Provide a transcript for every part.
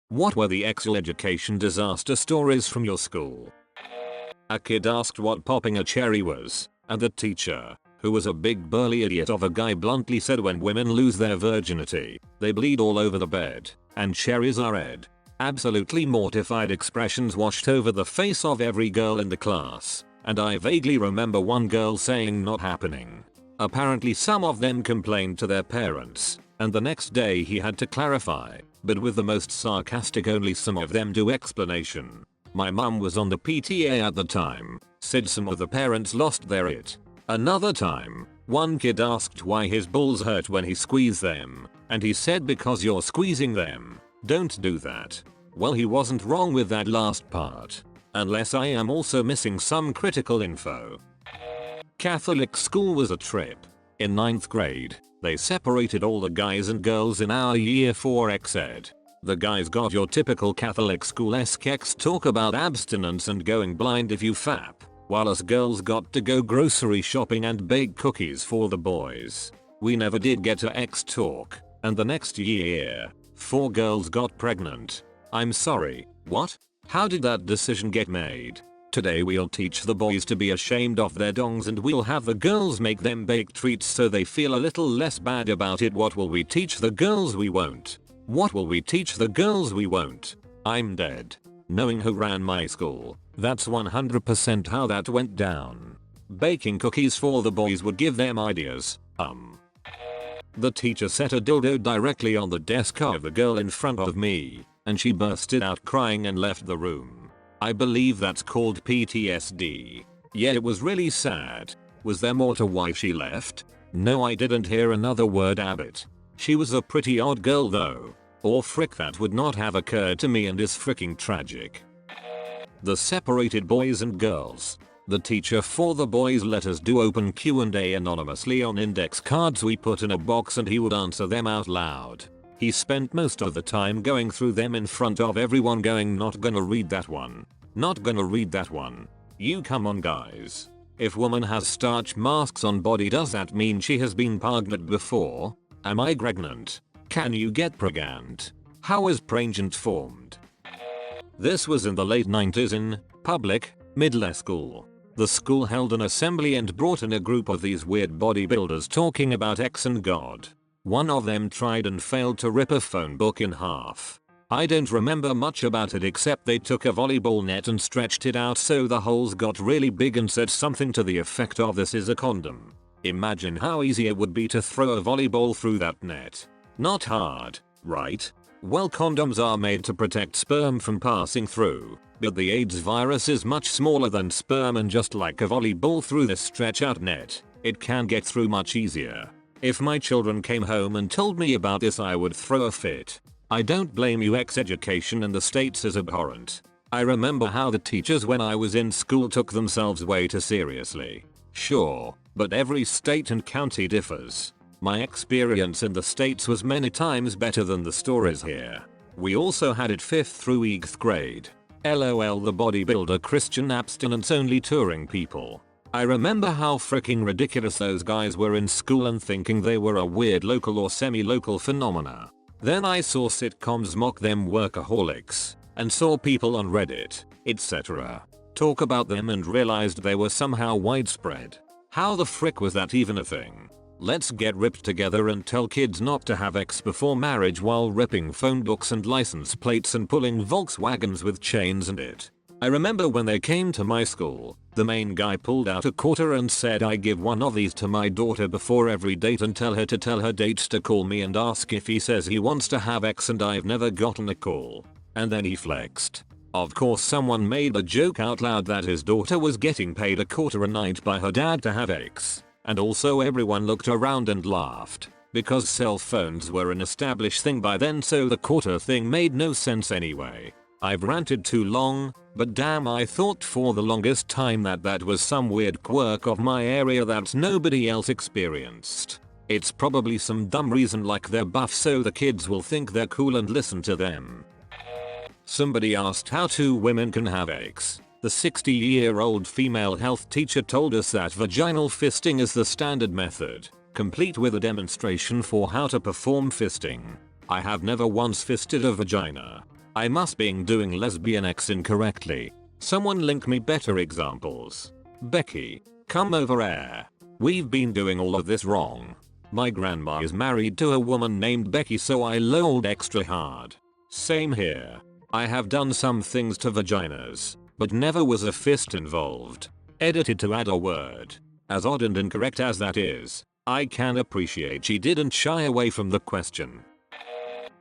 What were the actual education disaster stories from your school? A kid asked what popping a cherry was, and the teacher, who was a big burly idiot of a guy, bluntly said when women lose their virginity, they bleed all over the bed, and cherries are red. Absolutely mortified expressions washed over the face of every girl in the class, and I vaguely remember one girl saying not happening. Apparently some of them complained to their parents, and the next day he had to clarify, but with the most sarcastic only some of them do explanation. My mum was on the PTA at the time, said some of the parents lost their it. Another time, one kid asked why his balls hurt when he squeezed them, and he said because you're squeezing them. Don't do that. Well, he wasn't wrong with that last part. Unless I am also missing some critical info. Catholic school was a trip. In 9th grade, they separated all the guys and girls in our year 4 ex-ed. The guys got your typical Catholic school-esque talk about abstinence and going blind if you fap, while us girls got to go grocery shopping and bake cookies for the boys. We never did get to X talk, and the next year, 4 girls got pregnant. I'm sorry, what? How did that decision get made? Today we'll teach the boys to be ashamed of their dongs and we'll have the girls make them bake treats so they feel a little less bad about it. What will we teach the girls? We won't. What will we teach the girls? We won't. I'm dead. Knowing who ran my school, that's 100% how that went down. Baking cookies for the boys would give them ideas. The teacher set a dildo directly on the desk of the girl in front of me, and she bursted out crying and left the room. I believe that's called PTSD. Yeah, it was really sad. Was there more to why she left? No, I didn't hear another word Abbott. She was a pretty odd girl though. Or frick, that would not have occurred to me and is fricking tragic. The separated boys and girls. The teacher for the boys let us do open Q&A anonymously on index cards we put in a box and he would answer them out loud. He spent most of the time going through them in front of everyone going, not gonna read that one. Not gonna read that one. You come on guys. If woman has starch masks on body, does that mean she has been pregnant before? Am I pregnant? Can you get pregnant? How is pregnant formed? This was in the late 90s in public middle school. The school held an assembly and brought in a group of these weird bodybuilders talking about X and God. One of them tried and failed to rip a phone book in half. I don't remember much about it except they took a volleyball net and stretched it out so the holes got really big and said something to the effect of, "This is a condom." Imagine how easy it would be to throw a volleyball through that net. Not hard, right? Well, condoms are made to protect sperm from passing through, but the AIDS virus is much smaller than sperm, and just like a volleyball through this stretch out net, it can get through much easier. If my children came home and told me about this, I would throw a fit. I don't blame you. Education in the States is abhorrent. I remember how the teachers when I was in school took themselves way too seriously. Sure, but every state and county differs. My experience in the States was many times better than the stories here. We also had it 5th through 8th grade. LOL, the bodybuilder Christian abstinence only touring people. I remember how freaking ridiculous those guys were in school and thinking they were a weird local or semi-local phenomena. Then I saw sitcoms mock them workaholics, and saw people on Reddit, etc. talk about them and realized they were somehow widespread. How the frick was that even a thing? Let's get ripped together and tell kids not to have X before marriage while ripping phone books and license plates and pulling Volkswagens with chains and it. I remember when they came to my school, the main guy pulled out a quarter and said, "I give one of these to my daughter before every date and tell her dates to call me and ask if he says he wants to have X, and I've never gotten a call." And then he flexed. Of course someone made a joke out loud that his daughter was getting paid a quarter a night by her dad to have X. And also everyone looked around and laughed, because cell phones were an established thing by then, so the quarter thing made no sense anyway. I've ranted too long, but damn, I thought for the longest time that was some weird quirk of my area that nobody else experienced. It's probably some dumb reason like they're buff so the kids will think they're cool and listen to them. Somebody asked how 2 women can have X. The 60-year-old female health teacher told us that vaginal fisting is the standard method, complete with a demonstration for how to perform fisting. I have never once fisted a vagina. I must be doing lesbian X incorrectly. Someone link me better examples. Becky, come over here. We've been doing all of this wrong. My grandma is married to a woman named Becky, so I lolled extra hard. Same here. I have done some things to vaginas, but never was a fist involved. Edited to add a word. As odd and incorrect as that is, I can appreciate she didn't shy away from the question.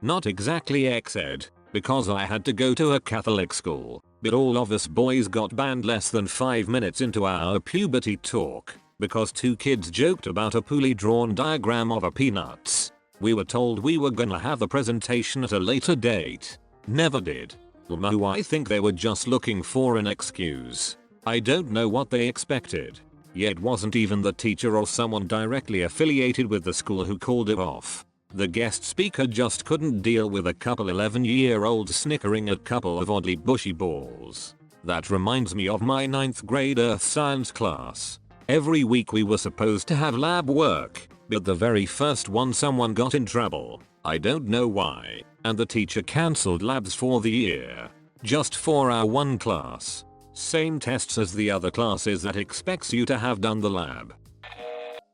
Not exactly ex-ed, because I had to go to a Catholic school, but all of us boys got banned less than 5 minutes into our puberty talk, because 2 kids joked about a poorly drawn diagram of a peanuts. We were told we were gonna have the presentation at a later date. Never did. I think they were just looking for an excuse. I don't know what they expected. Yet wasn't even the teacher or someone directly affiliated with the school who called it off. The guest speaker just couldn't deal with a couple 11-year-olds snickering at couple of oddly bushy balls. That reminds me of my 9th grade earth science class. Every week we were supposed to have lab work, but the very first one someone got in trouble. I don't know why, and the teacher cancelled labs for the year. Just for our one class. Same tests as the other classes that expects you to have done the lab.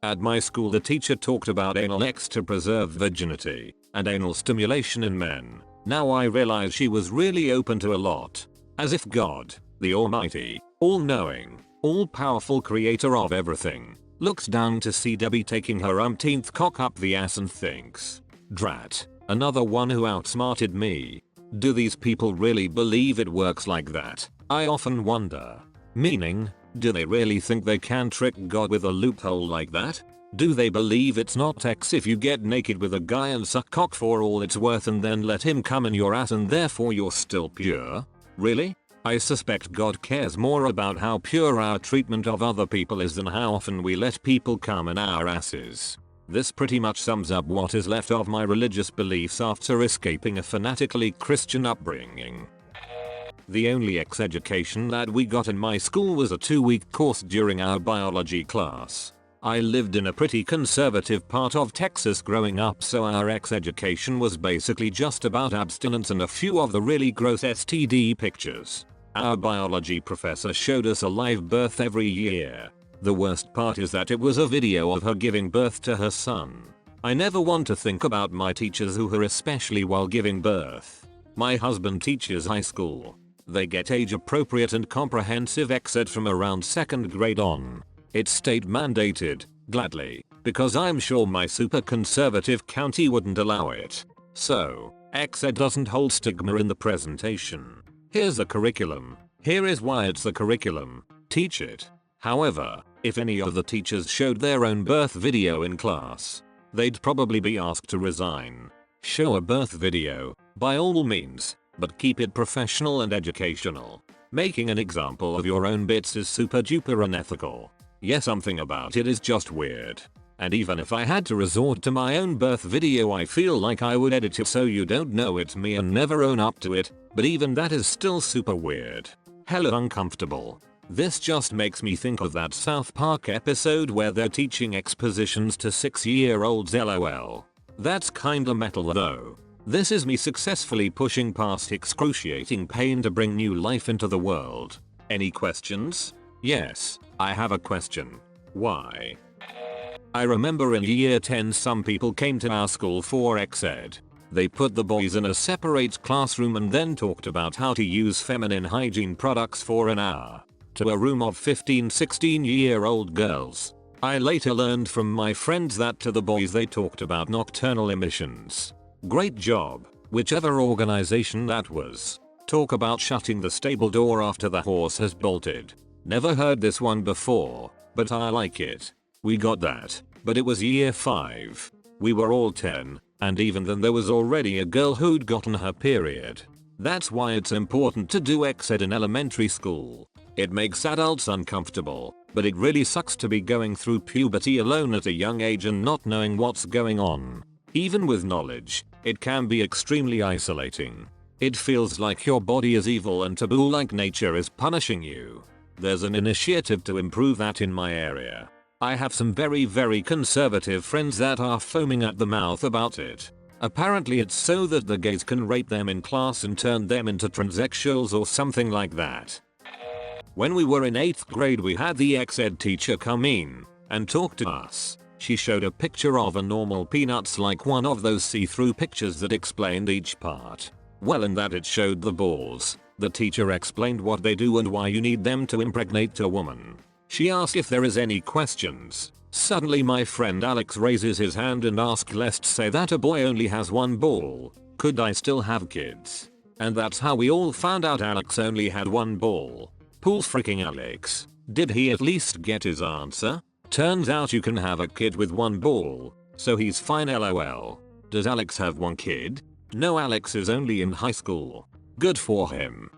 At my school the teacher talked about anal sex to preserve virginity, and anal stimulation in men. Now I realize she was really open to a lot. As if God, the almighty, all-knowing, all-powerful creator of everything, looks down to see Debbie taking her umpteenth cock up the ass and thinks, drat, another one who outsmarted me. Do these people really believe it works like that? I often wonder. Meaning, do they really think they can trick God with a loophole like that? Do they believe it's not sex if you get naked with a guy and suck cock for all it's worth and then let him come in your ass and therefore you're still pure? Really? I suspect God cares more about how pure our treatment of other people is than how often we let people come in our asses. This pretty much sums up what is left of my religious beliefs after escaping a fanatically Christian upbringing. The only education that we got in my school was a 2-week course during our biology class. I lived in a pretty conservative part of Texas growing up, so our education was basically just about abstinence and a few of the really gross STD pictures. Our biology professor showed us a live birth every year. The worst part is that it was a video of her giving birth to her son. I never want to think about my teachers who her especially while giving birth. My husband teaches high school. They get age appropriate and comprehensive ex-ed from around 2nd grade on. It's state mandated, gladly, because I'm sure my super conservative county wouldn't allow it. So, ex-ed doesn't hold stigma in the presentation. Here's the curriculum. Here is why it's the curriculum. Teach it. However, if any of the teachers showed their own birth video in class, they'd probably be asked to resign. Show a birth video, by all means, but keep it professional and educational. Making an example of your own bits is super duper unethical. Yes, something about it is just weird. And even if I had to resort to my own birth video, I feel like I would edit it so you don't know it's me and never own up to it, but even that is still super weird. Hella uncomfortable. This just makes me think of that South Park episode where they're teaching expositions to 6-year-olds lol. That's kinda metal though. This is me successfully pushing past excruciating pain to bring new life into the world. Any questions? Yes, I have a question. Why? I remember in year 10 some people came to our school for ex-ed. They put the boys in a separate classroom and then talked about how to use feminine hygiene products for an hour. To a room of 15-16-year-old girls. I later learned from my friends that to the boys they talked about nocturnal emissions. Great job, whichever organization that was. Talk about shutting the stable door after the horse has bolted. Never heard this one before, but I like it. We got that, but it was year 5. We were all 10, and even then there was already a girl who'd gotten her period. That's why it's important to do ex-ed in elementary school. It makes adults uncomfortable, but it really sucks to be going through puberty alone at a young age and not knowing what's going on. Even with knowledge, it can be extremely isolating. It feels like your body is evil and taboo, like nature is punishing you. There's an initiative to improve that in my area. I have some very conservative friends that are foaming at the mouth about it. Apparently it's so that the gays can rape them in class and turn them into transsexuals or something like that. When we were in 8th grade we had the ex-ed teacher come in and talk to us. She showed a picture of a normal peanuts, like one of those see-through pictures that explained each part. Well, in that it showed the balls. The teacher explained what they do and why you need them to impregnate a woman. She asked if there is any questions. Suddenly my friend Alex raises his hand and asks, let's say that a boy only has one ball. Could I still have kids? And that's how we all found out Alex only had one ball. Poor freaking Alex. Did he at least get his answer? Turns out you can have a kid with one ball. So he's fine, lol. Does Alex have one kid? No, Alex is only in high school. Good for him.